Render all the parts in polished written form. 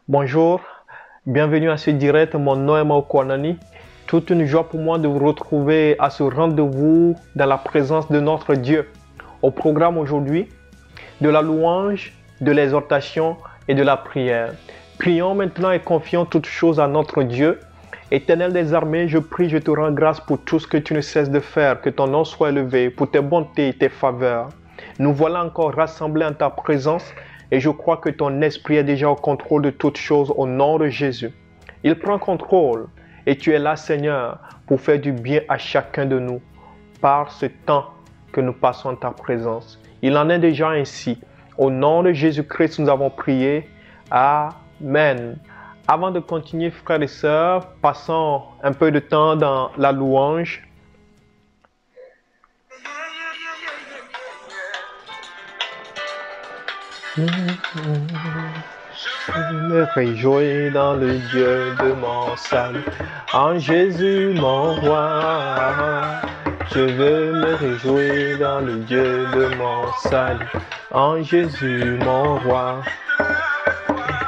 Bonjour, bienvenue à ce direct. Mon nom est Maokwanani. Toute une joie pour moi de vous retrouver à ce rendez-vous dans la présence de notre Dieu. Au programme aujourd'hui, de la louange, de l'exhortation et de la prière. Prions maintenant et confions toutes choses à notre Dieu. Éternel des armées, je prie, je te rends grâce pour tout ce que tu ne cesses de faire, que ton nom soit élevé, pour tes bontés et tes faveurs. Nous voilà encore rassemblés en ta présence et je crois que ton esprit est déjà au contrôle de toutes choses au nom de Jésus. Il prend contrôle et tu es là, Seigneur, pour faire du bien à chacun de nous par ce temps que nous passons en ta présence. Il en est déjà ainsi. Au nom de Jésus-Christ, nous avons prié. Amen. Avant de continuer, frères et sœurs, passons un peu de temps dans la louange. Je me réjouis dans le Dieu de mon salut, en Jésus mon roi. Je veux me réjouir dans le Dieu de mon salut, en Jésus mon roi.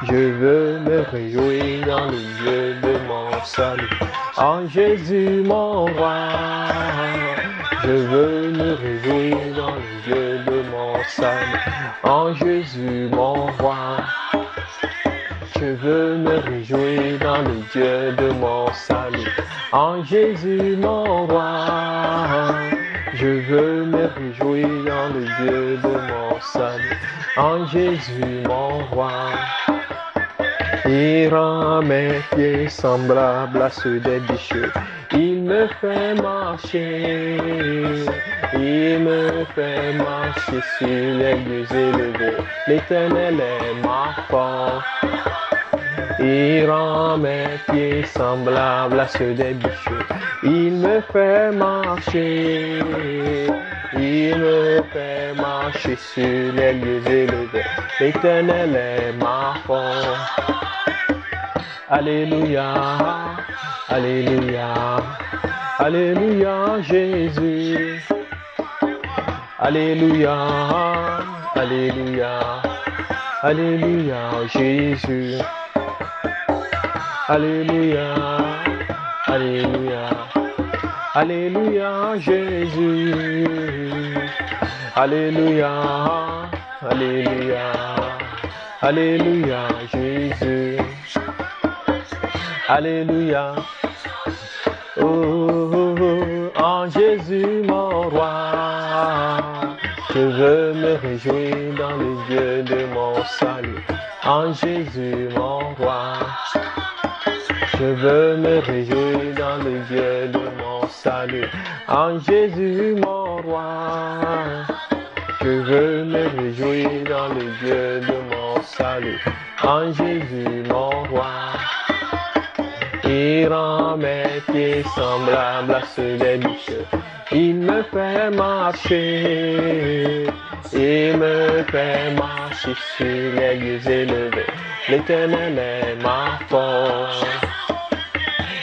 Je veux me réjouir dans le Dieu de mon salut, en Jésus mon roi. Je veux me réjouir dans le Dieu de mon salut, en Jésus mon roi. Je veux me réjouir dans le Dieu de mon salut, en Jésus mon roi. Je veux me réjouir dans le Dieu de mon salut, en Jésus mon roi. Il rend mes pieds semblables à ceux des bicheux. Il me fait marcher, il me fait marcher sur les lieux élevés. L'Éternel est ma force. Il rend mes pieds semblables à ceux des bicheux. Il me fait marcher, il me fait marcher sur les lieux élevés. L'Éternel est ma force. Alléluia, Alléluia, Alléluia, Jésus. Alléluia, Alléluia, Alléluia, Jésus. Alléluia, Alléluia, Alléluia, Jésus. Alléluia, Alléluia, Alléluia, Jésus. Alléluia. Oh, oh, oh, en Jésus mon roi. Je veux me réjouir dans le Dieu de mon salut, en Jésus mon roi. Je veux me réjouir dans le Dieu de mon salut, en Jésus mon roi. Je veux me réjouir dans le Dieu de mon salut, en Jésus mon roi. Il rend mes pieds semblables à ceux des bicheux. Il me fait marcher, il me fait marcher sur les lieux élevés. L'Éternel est ma force.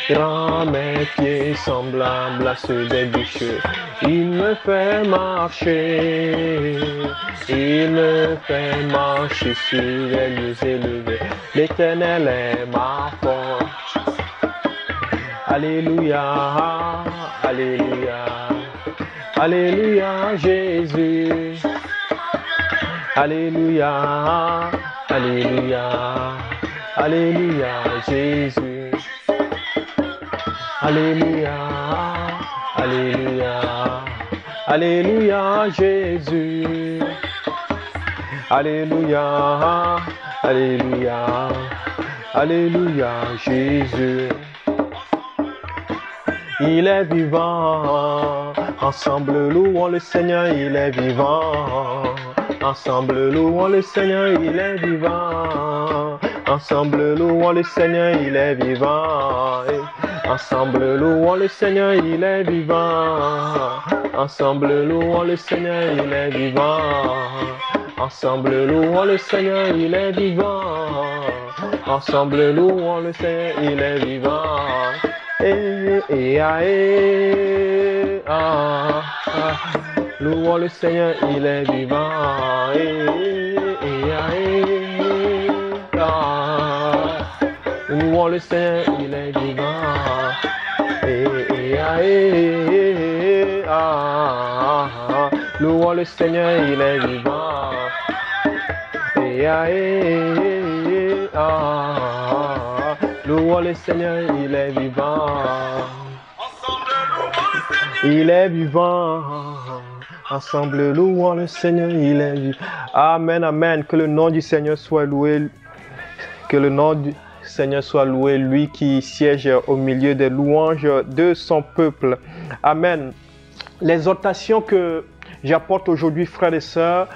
Il rend mes pieds semblables à ceux des bicheux. Il me fait marcher, il me fait marcher sur les lieux élevés. L'Éternel est ma force. Alléluia, Alléluia, Alléluia, Jésus. Alléluia, Alléluia, Alléluia, Jésus. Alléluia, Alléluia, Alléluia, Jésus. Alléluia, Alléluia, Alléluia, Jésus. Il est vivant, ensemble louons le Seigneur, il est vivant. Ensemble louons le Seigneur, il est vivant. Ensemble louons le Seigneur, il est vivant. Ensemble louons le Seigneur, il est vivant. Ensemble louons le Seigneur, il est vivant. Ensemble louons le Seigneur, il est vivant. Ensemble louons le Seigneur, il est vivant. Louons le Seigneur, il est vivant. Louons le Seigneur, il est vivant. Louons le Seigneur, il est vivant. Louons le Seigneur, il est vivant. Il est vivant. Ensemble, louons le Seigneur, il est vivant. Amen, amen. Que le nom du Seigneur soit loué. Que le nom du Seigneur soit loué, lui qui siège au milieu des louanges de son peuple. Amen. L'exhortation que j'apporte aujourd'hui, frères et sœurs,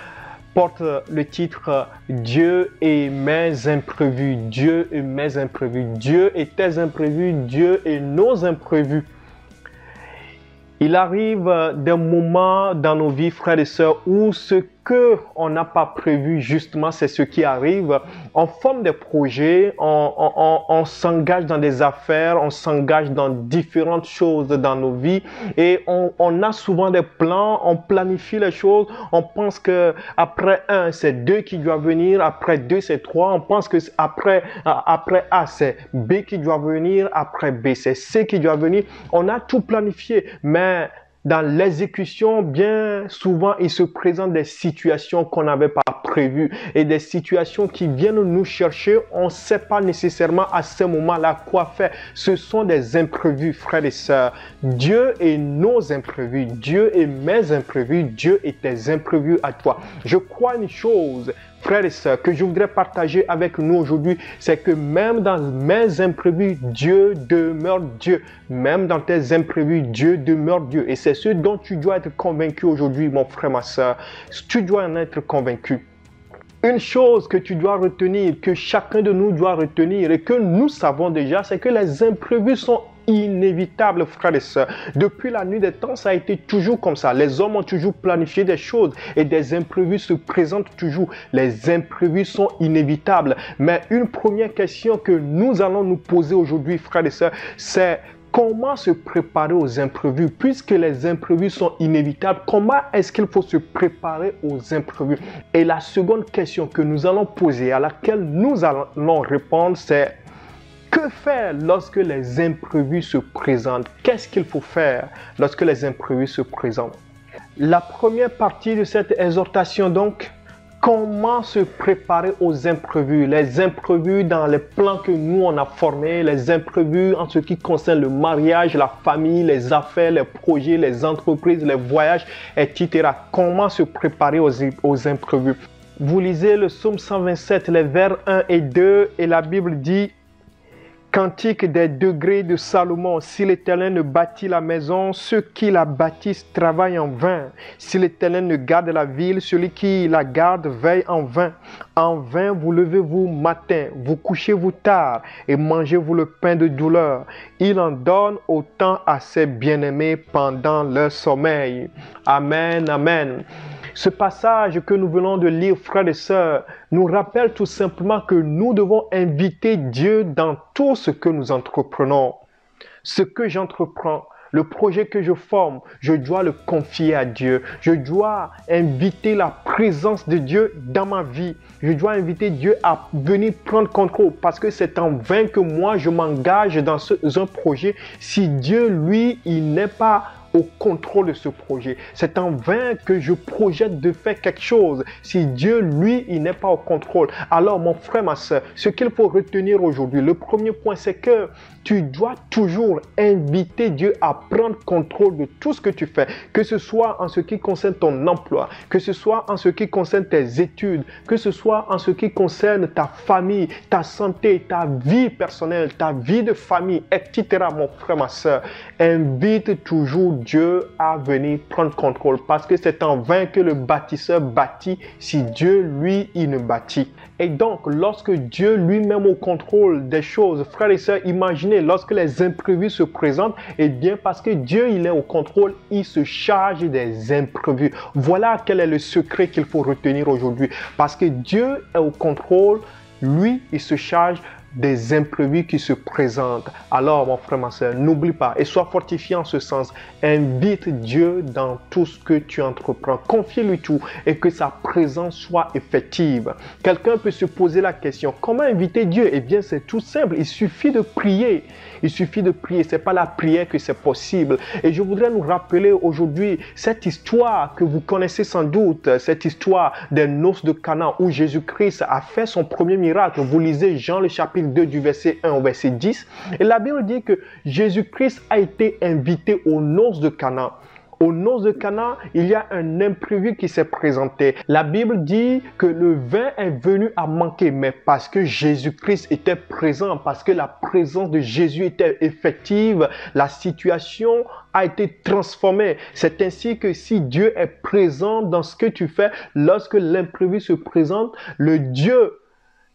porte le titre « Dieu et mes imprévus ». Dieu et mes imprévus. Dieu et tes imprévus, Dieu et nos imprévus. Il arrive des moments dans nos vies, frères et sœurs, où ce qu'on n'a pas prévu, justement, c'est ce qui arrive. On forme des projets, on s'engage dans des affaires, on s'engage dans différentes choses dans nos vies et on a souvent des plans, on planifie les choses, on pense que après 1, c'est 2 qui doivent venir, après 2, c'est 3, on pense que après A, c'est B qui doit venir, après B, c'est C qui doit venir. On a tout planifié, mais dans l'exécution, bien souvent, il se présente des situations qu'on n'avait pas prévues et des situations qui viennent nous chercher. On ne sait pas nécessairement à ce moment-là quoi faire. Ce sont des imprévus, frères et sœurs. Dieu est nos imprévus. Dieu est mes imprévus. Dieu est tes imprévus à toi. Je crois une chose, frères et sœurs, que je voudrais partager avec nous aujourd'hui, c'est que même dans mes imprévus, Dieu demeure Dieu. Même dans tes imprévus, Dieu demeure Dieu. Et c'est ce dont tu dois être convaincu aujourd'hui, mon frère, ma sœur. Tu dois en être convaincu. Une chose que tu dois retenir, que chacun de nous doit retenir et que nous savons déjà, c'est que les imprévus sont inévitable, frères et sœurs. Depuis la nuit des temps, ça a été toujours comme ça. Les hommes ont toujours planifié des choses et des imprévus se présentent toujours. Les imprévus sont inévitables. Mais une première question que nous allons nous poser aujourd'hui, frères et sœurs, c'est comment se préparer aux imprévus? Puisque les imprévus sont inévitables, comment est-ce qu'il faut se préparer aux imprévus? Et la seconde question que nous allons poser, à laquelle nous allons répondre, c'est que faire lorsque les imprévus se présentent? Qu'est-ce qu'il faut faire lorsque les imprévus se présentent? La première partie de cette exhortation, donc, comment se préparer aux imprévus? Les imprévus dans les plans que nous, on a formés, les imprévus en ce qui concerne le mariage, la famille, les affaires, les projets, les entreprises, les voyages, etc. Comment se préparer aux imprévus? Vous lisez le psaume 127, les vers 1 et 2, et la Bible dit: Cantique des degrés de Salomon. Si l'Éternel ne bâtit la maison, ceux qui la bâtissent travaillent en vain. Si l'Éternel ne garde la ville, celui qui la garde veille en vain. En vain vous levez-vous matin, vous couchez-vous tard et mangez-vous le pain de douleur. Il en donne autant à ses bien-aimés pendant leur sommeil. Amen, amen. Ce passage que nous venons de lire, frères et sœurs, nous rappelle tout simplement que nous devons inviter Dieu dans tout ce que nous entreprenons. Ce que j'entreprends, le projet que je forme, je dois le confier à Dieu. Je dois inviter la présence de Dieu dans ma vie. Je dois inviter Dieu à venir prendre contrôle parce que c'est en vain que moi je m'engage dans un projet si Dieu, lui, il n'est pas au contrôle de ce projet. C'est en vain que je projette de faire quelque chose si Dieu, lui, il n'est pas au contrôle. Alors, mon frère, ma soeur, ce qu'il faut retenir aujourd'hui, le premier point, c'est que tu dois toujours inviter Dieu à prendre contrôle de tout ce que tu fais, que ce soit en ce qui concerne ton emploi, que ce soit en ce qui concerne tes études, que ce soit en ce qui concerne ta famille, ta santé, ta vie personnelle, ta vie de famille, etc. Mon frère, ma soeur, invite toujours Dieu à venir prendre contrôle parce que c'est en vain que le bâtisseur bâtit si Dieu, lui, il ne bâtit. Et donc, lorsque Dieu lui-même au contrôle des choses, frères et sœurs, imaginez, lorsque les imprévus se présentent, eh bien, parce que Dieu, il est au contrôle, il se charge des imprévus. Voilà quel est le secret qu'il faut retenir aujourd'hui. Parce que Dieu est au contrôle, lui, il se charge des imprévus qui se présentent. Alors, mon frère, ma soeur, n'oublie pas et sois fortifié en ce sens. Invite Dieu dans tout ce que tu entreprends. Confie-lui tout et que sa présence soit effective. Quelqu'un peut se poser la question, comment inviter Dieu? Eh bien, c'est tout simple. Il suffit de prier. Il suffit de prier. Ce n'est pas la prière que c'est possible. Et je voudrais nous rappeler aujourd'hui cette histoire que vous connaissez sans doute, cette histoire des noces de Cana où Jésus-Christ a fait son premier miracle. Vous lisez Jean le chapitre 2 du verset 1 au verset 10. Et la Bible dit que Jésus-Christ a été invité aux noces de Cana. Aux noces de Cana, il y a un imprévu qui s'est présenté. La Bible dit que le vin est venu à manquer, mais parce que Jésus-Christ était présent, parce que la présence de Jésus était effective, la situation a été transformée. C'est ainsi que si Dieu est présent dans ce que tu fais, lorsque l'imprévu se présente, le Dieu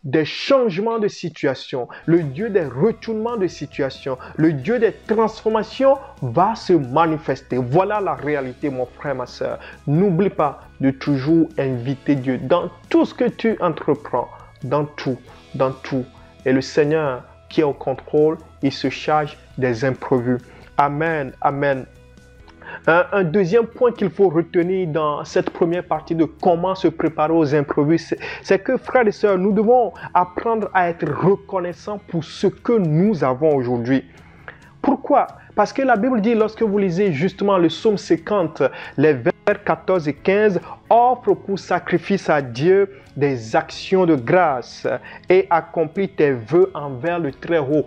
des changements de situation, le Dieu des retournements de situation, le Dieu des transformations va se manifester. Voilà la réalité, mon frère, ma soeur. N'oublie pas de toujours inviter Dieu dans tout ce que tu entreprends, dans tout. Et le Seigneur qui est au contrôle, il se charge des imprévus. Amen, amen. Un deuxième point qu'il faut retenir dans cette première partie de comment se préparer aux imprévus, c'est que, frères et sœurs, nous devons apprendre à être reconnaissants pour ce que nous avons aujourd'hui. Pourquoi? Parce que la Bible dit, lorsque vous lisez justement le psaume 50, les vers 14 et 15, offre pour sacrifice à Dieu des actions de grâce et accomplis tes vœux envers le Très-Haut.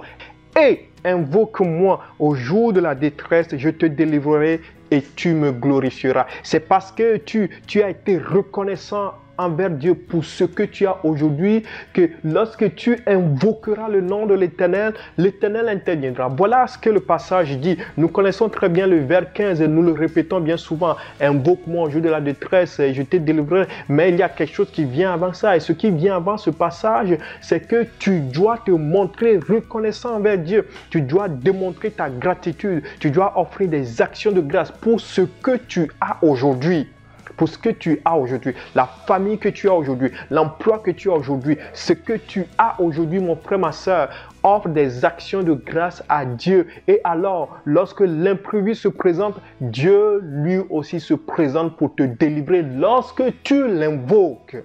Et invoque-moi au jour de la détresse, je te délivrerai et tu me glorifieras. C'est parce que tu as été reconnaissant envers Dieu pour ce que tu as aujourd'hui que lorsque tu invoqueras le nom de l'Éternel, l'Éternel interviendra. Voilà ce que le passage dit. Nous connaissons très bien le vers 15 et nous le répétons bien souvent. Invoque-moi au jour de la détresse et je te délivrerai. Mais il y a quelque chose qui vient avant ça. Et ce qui vient avant ce passage, c'est que tu dois te montrer reconnaissant envers Dieu. Tu dois démontrer ta gratitude. Tu dois offrir des actions de grâce pour ce que tu as aujourd'hui. Pour ce que tu as aujourd'hui, la famille que tu as aujourd'hui, l'emploi que tu as aujourd'hui, ce que tu as aujourd'hui, mon frère, ma soeur, offre des actions de grâce à Dieu. Et alors, lorsque l'imprévu se présente, Dieu lui aussi se présente pour te délivrer lorsque tu l'invoques.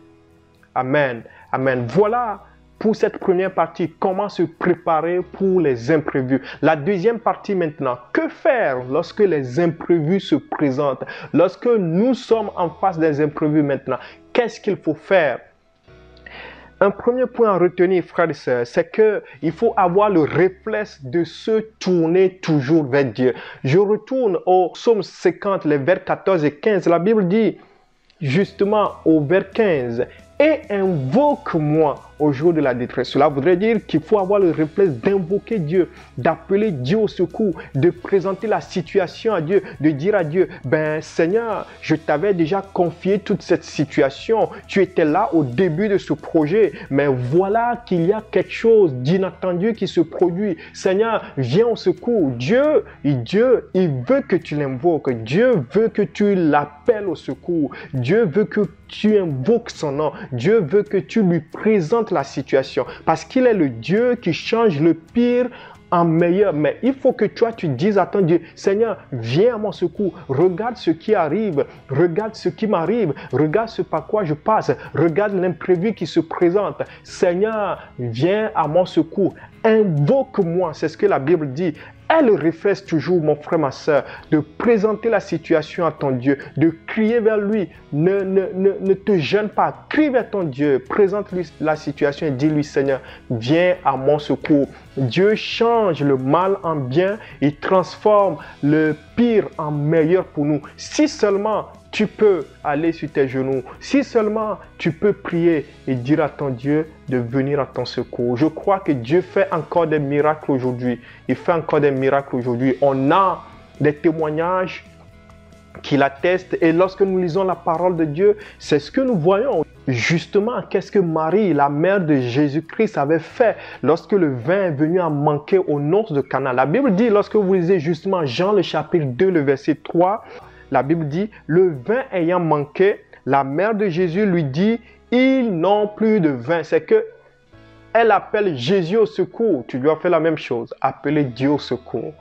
Amen. Amen. Voilà pour cette première partie, comment se préparer pour les imprévus. La deuxième partie maintenant, que faire lorsque les imprévus se présentent? Lorsque nous sommes en face des imprévus maintenant, qu'est-ce qu'il faut faire? Un premier point à retenir, frères et sœurs, c'est qu'il faut avoir le réflexe de se tourner toujours vers Dieu. Je retourne au psaume 50, les vers 14 et 15. La Bible dit justement au vers 15, « Et invoque-moi au jour de la détresse ». Cela voudrait dire qu'il faut avoir le réflexe d'invoquer Dieu, d'appeler Dieu au secours, de présenter la situation à Dieu, de dire à Dieu, « Ben Seigneur, je t'avais déjà confié toute cette situation. Tu étais là au début de ce projet, mais voilà qu'il y a quelque chose d'inattendu qui se produit. Seigneur, viens au secours. » Dieu, il veut que tu l'invoques. Dieu veut que tu l'appelles au secours. Dieu veut que tu invoques son nom. Dieu veut que tu lui présentes la situation parce qu'il est le Dieu qui change le pire en meilleur. Mais il faut que toi, tu dises à ton Dieu, Seigneur, viens à mon secours. Regarde ce qui arrive. Regarde ce qui m'arrive. Regarde ce par quoi je passe. Regarde l'imprévu qui se présente. Seigneur, viens à mon secours. Invoque-moi. C'est ce que la Bible dit. Aie le réflexe toujours, mon frère, ma soeur, de présenter la situation à ton Dieu, de crier vers lui. Ne te gêne pas. Crie vers ton Dieu. Présente-lui la situation et dis-lui, Seigneur, viens à mon secours. Dieu change le mal en bien. Il transforme le pire en meilleur pour nous. Si seulement tu peux aller sur tes genoux, si seulement tu peux prier et dire à ton Dieu de venir à ton secours. Je crois que Dieu fait encore des miracles aujourd'hui. Il fait encore des miracles aujourd'hui. On a des témoignages qui l'attestent et lorsque nous lisons la parole de Dieu, c'est ce que nous voyons. Justement, qu'est-ce que Marie, la mère de Jésus-Christ, avait fait lorsque le vin est venu à manquer aux noces de Cana? La Bible dit, lorsque vous lisez justement Jean le chapitre 2, le verset 3, la Bible dit, le vin ayant manqué, la mère de Jésus lui dit, ils n'ont plus de vin. C'est que Elle appelle Jésus au secours. Tu dois faire la même chose. Appeler Dieu au secours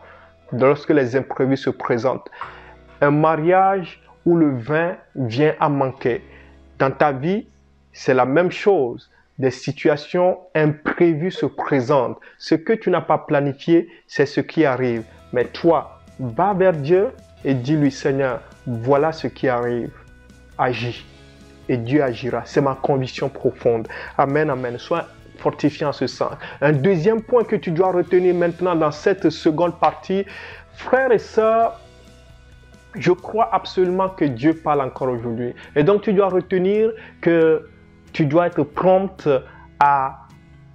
lorsque les imprévus se présentent. Un mariage où le vin vient à manquer. Dans ta vie, c'est la même chose. Des situations imprévues se présentent. Ce que tu n'as pas planifié, c'est ce qui arrive. Mais toi, va vers Dieu et dis-lui, Seigneur, voilà ce qui arrive. Agis. Et Dieu agira. C'est ma conviction profonde. Amen, amen. Sois fortifié en ce sens. Un deuxième point que tu dois retenir maintenant dans cette seconde partie, frères et sœurs, je crois absolument que Dieu parle encore aujourd'hui. Et donc, tu dois retenir que tu dois être prompte à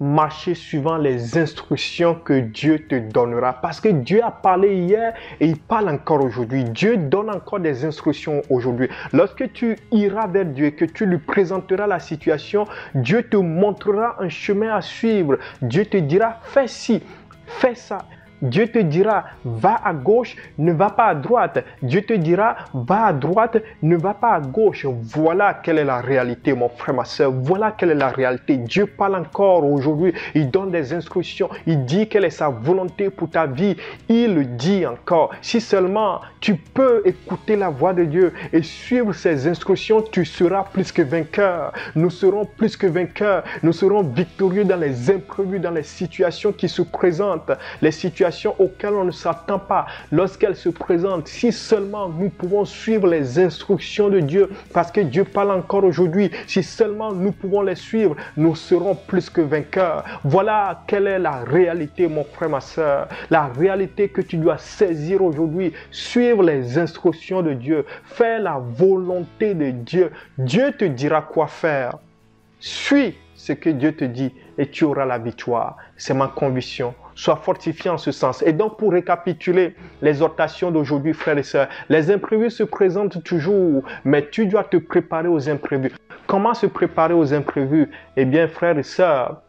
marcher suivant les instructions que Dieu te donnera. Parce que Dieu a parlé hier et il parle encore aujourd'hui. Dieu donne encore des instructions aujourd'hui. Lorsque tu iras vers Dieu et que tu lui présenteras la situation, Dieu te montrera un chemin à suivre. Dieu te dira, fais ci, fais ça. Dieu te dira, va à gauche, ne va pas à droite. Dieu te dira, va à droite, ne va pas à gauche. Voilà quelle est la réalité, mon frère, ma soeur. Voilà quelle est la réalité. Dieu parle encore aujourd'hui. Il donne des instructions. Il dit quelle est sa volonté pour ta vie. Il le dit encore. Si seulement tu peux écouter la voix de Dieu et suivre ses instructions, tu seras plus que vainqueur. Nous serons plus que vainqueurs. Nous serons victorieux dans les imprévus, dans les situations qui se présentent. Les situations auxquelles on ne s'attend pas, lorsqu'elles se présentent, si seulement nous pouvons suivre les instructions de Dieu, parce que Dieu parle encore aujourd'hui, si seulement nous pouvons les suivre, nous serons plus que vainqueurs. Voilà quelle est la réalité, mon frère, ma soeur. La réalité que tu dois saisir aujourd'hui, suivre les instructions de Dieu, faire la volonté de Dieu. Dieu te dira quoi faire. Suis ce que Dieu te dit et tu auras la victoire. C'est ma conviction. Sois fortifié en ce sens. Et donc, pour récapituler l'exhortation d'aujourd'hui, frères et sœurs, les imprévus se présentent toujours, mais tu dois te préparer aux imprévus. Comment se préparer aux imprévus? Eh bien, frères et sœurs,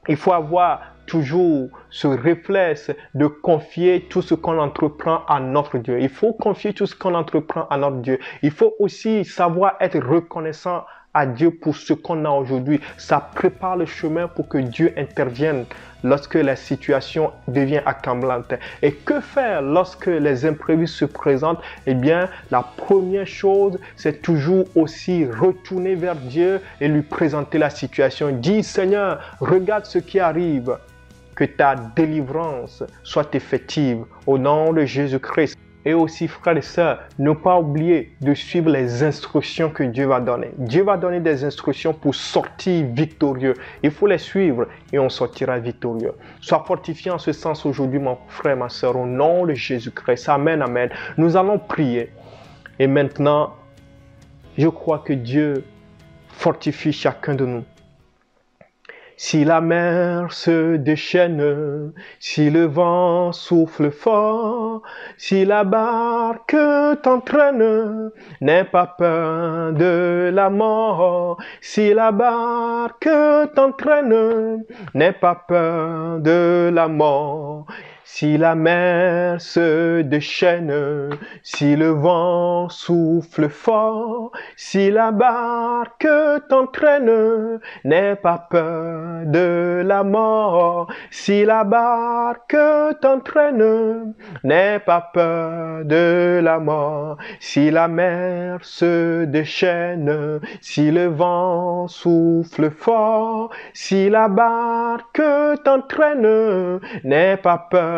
il faut avoir toujours ce réflexe de confier tout ce qu'on entreprend à notre Dieu. Il faut confier tout ce qu'on entreprend à notre Dieu. Il faut aussi savoir être reconnaissant à Dieu pour ce qu'on a aujourd'hui. Ça prépare le chemin pour que Dieu intervienne lorsque la situation devient accablante. Et que faire lorsque les imprévus se présentent? Eh bien, la première chose, c'est toujours aussi retourner vers Dieu et lui présenter la situation. Dis, Seigneur, regarde ce qui arrive. Que ta délivrance soit effective au nom de Jésus-Christ. Et aussi, frères et sœurs, ne pas oublier de suivre les instructions que Dieu va donner. Dieu va donner des instructions pour sortir victorieux. Il faut les suivre et on sortira victorieux. Sois fortifié en ce sens aujourd'hui, mon frère, ma sœur, au nom de Jésus-Christ. Amen, amen. Nous allons prier. Et maintenant, je crois que Dieu fortifie chacun de nous. Si la mer se déchaîne, si le vent souffle fort, si la barque t'entraîne, n'aie pas peur de la mort. Si la barque t'entraîne, n'aie pas peur de la mort. Si la mer se déchaîne, si le vent souffle fort, si la barque t'entraîne, n'aie pas peur de la mort. Si la barque t'entraîne, n'aie pas peur de la mort. Si la mer se déchaîne, si le vent souffle fort, si la barque t'entraîne, n'aie pas peur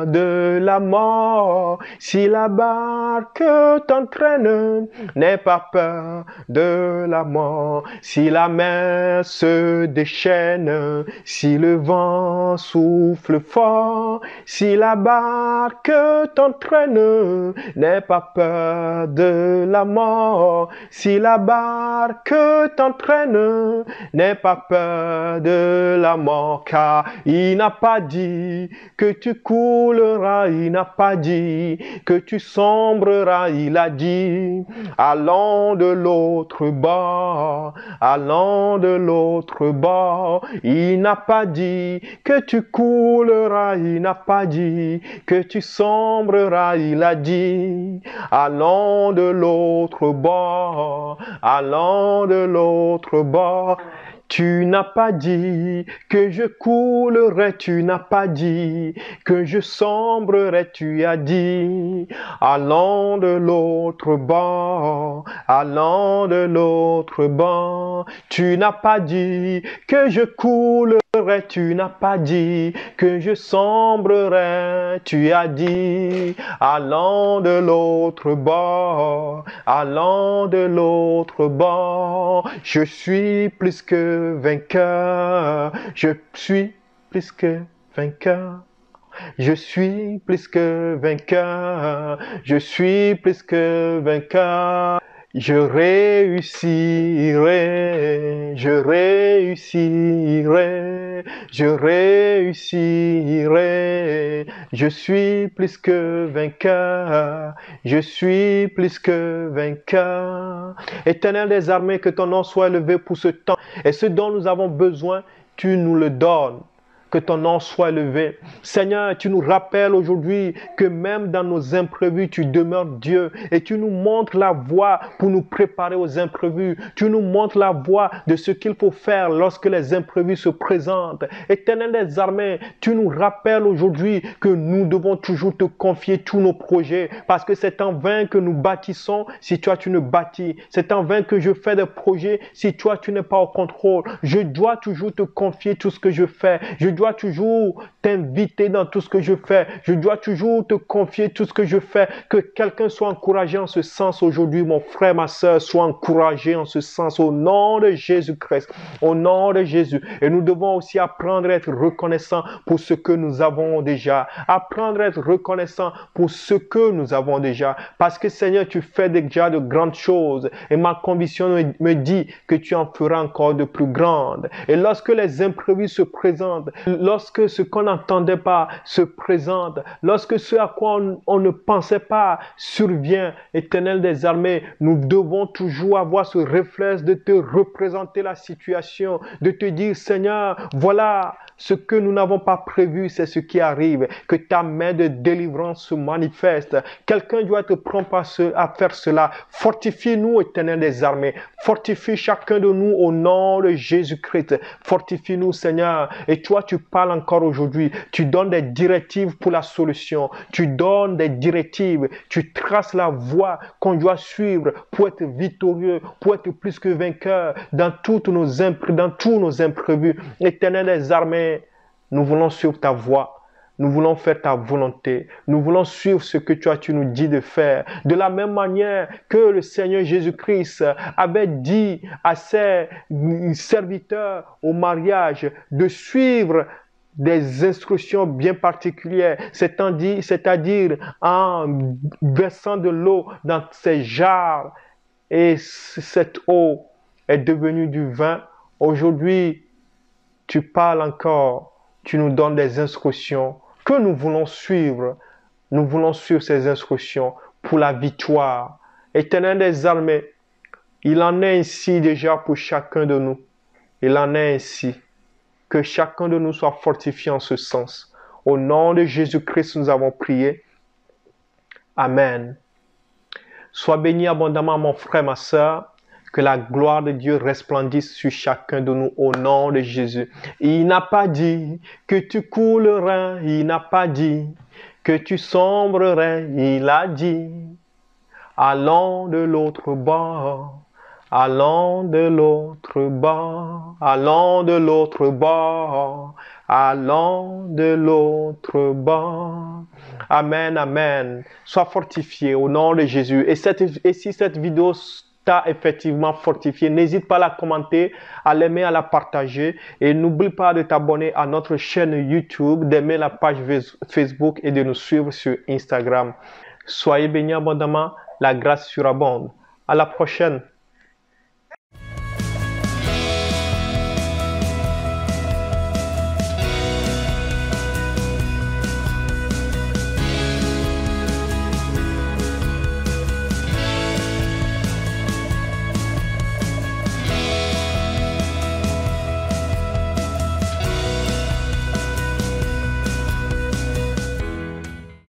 de la mort. Si la barque t'entraîne, n'aie pas peur de la mort. Si la mer se déchaîne, si le vent souffle fort, si la barque t'entraîne, n'aie pas peur de la mort. Si la barque t'entraîne, n'aie pas peur de la mort, car il n'a pas dit que tu couleras, il n'a pas dit que tu sombreras, il a dit allons de l'autre bord, allons de l'autre bord. Il n'a pas dit que tu couleras, il n'a pas dit que tu sombreras, il a dit allons de l'autre bord, allons de l'autre bord. Tu n'as pas dit que je coulerais, tu n'as pas dit que je sombrerais, tu as dit, allons de l'autre bord, allons de l'autre bord. Tu n'as pas dit que je coulerais, tu n'as pas dit que je sombrerais, tu as dit, allons de l'autre bord, allons de l'autre bord. Je suis plus que vainqueur, je suis plus que vainqueur. Je suis plus que vainqueur, je suis plus que vainqueur. Je réussirai, je réussirai, je réussirai. Je suis plus que vainqueur, je suis plus que vainqueur. Éternel des armées, que ton nom soit élevé pour ce temps. Et ce dont nous avons besoin, tu nous le donnes. Que ton nom soit élevé. Seigneur, tu nous rappelles aujourd'hui que même dans nos imprévus, tu demeures Dieu et tu nous montres la voie pour nous préparer aux imprévus. Tu nous montres la voie de ce qu'il faut faire lorsque les imprévus se présentent. Éternel des armées, tu nous rappelles aujourd'hui que nous devons toujours te confier tous nos projets parce que c'est en vain que nous bâtissons si toi tu ne bâtis. C'est en vain que je fais des projets si toi tu n'es pas au contrôle. Je dois toujours te confier tout ce que je fais. Je dois toujours t'inviter dans tout ce que je fais. Je dois toujours te confier tout ce que je fais. Que quelqu'un soit encouragé en ce sens aujourd'hui. Mon frère, ma soeur, soit encouragé en ce sens au nom de Jésus-Christ. Au nom de Jésus. Et nous devons aussi apprendre à être reconnaissants pour ce que nous avons déjà. Apprendre à être reconnaissants pour ce que nous avons déjà. Parce que Seigneur, tu fais déjà de grandes choses. Et ma conviction me dit que tu en feras encore de plus grandes. Et lorsque les imprévus se présentent, lorsque ce qu'on n'entendait pas se présente, lorsque ce à quoi on ne pensait pas survient, Éternel des armées, nous devons toujours avoir ce réflexe de te représenter la situation, de te dire, Seigneur, voilà ce que nous n'avons pas prévu, c'est ce qui arrive, que ta main de délivrance se manifeste. Quelqu'un doit être prompt à faire cela. Fortifie-nous, Éternel des armées. Fortifie chacun de nous au nom de Jésus-Christ. Fortifie-nous, Seigneur. Et toi, tu parles encore aujourd'hui. Tu donnes des directives pour la solution. Tu donnes des directives. Tu traces la voie qu'on doit suivre pour être victorieux, pour être plus que vainqueur dans tous nos imprévus. Éternel des armées, nous voulons suivre ta voie. Nous voulons faire ta volonté. Nous voulons suivre ce que tu nous dis de faire. De la même manière que le Seigneur Jésus-Christ avait dit à ses serviteurs au mariage de suivre des instructions bien particulières, c'est-à-dire en versant de l'eau dans ces jarres, et cette eau est devenue du vin. Aujourd'hui, tu parles encore, tu nous donnes des instructions que nous voulons suivre. Nous voulons suivre ces instructions pour la victoire. Éternel des armées, il en est ainsi déjà pour chacun de nous. Il en est ainsi. Que chacun de nous soit fortifié en ce sens. Au nom de Jésus-Christ, nous avons prié. Amen. Sois béni abondamment, mon frère, ma soeur. Que la gloire de Dieu resplendisse sur chacun de nous au nom de Jésus. Il n'a pas dit que tu coulerais, il n'a pas dit que tu sombrerais, il a dit, allons de l'autre bord, allons de l'autre bord, allons de l'autre bord, allons de l'autre bord. Amen, amen. Sois fortifié au nom de Jésus. Et si cette vidéo t'a effectivement fortifié, n'hésite pas à la commenter, à l'aimer, à la partager et n'oublie pas de t'abonner à notre chaîne YouTube, d'aimer la page Facebook et de nous suivre sur Instagram. Soyez bénis abondamment, la grâce surabonde. À la prochaine.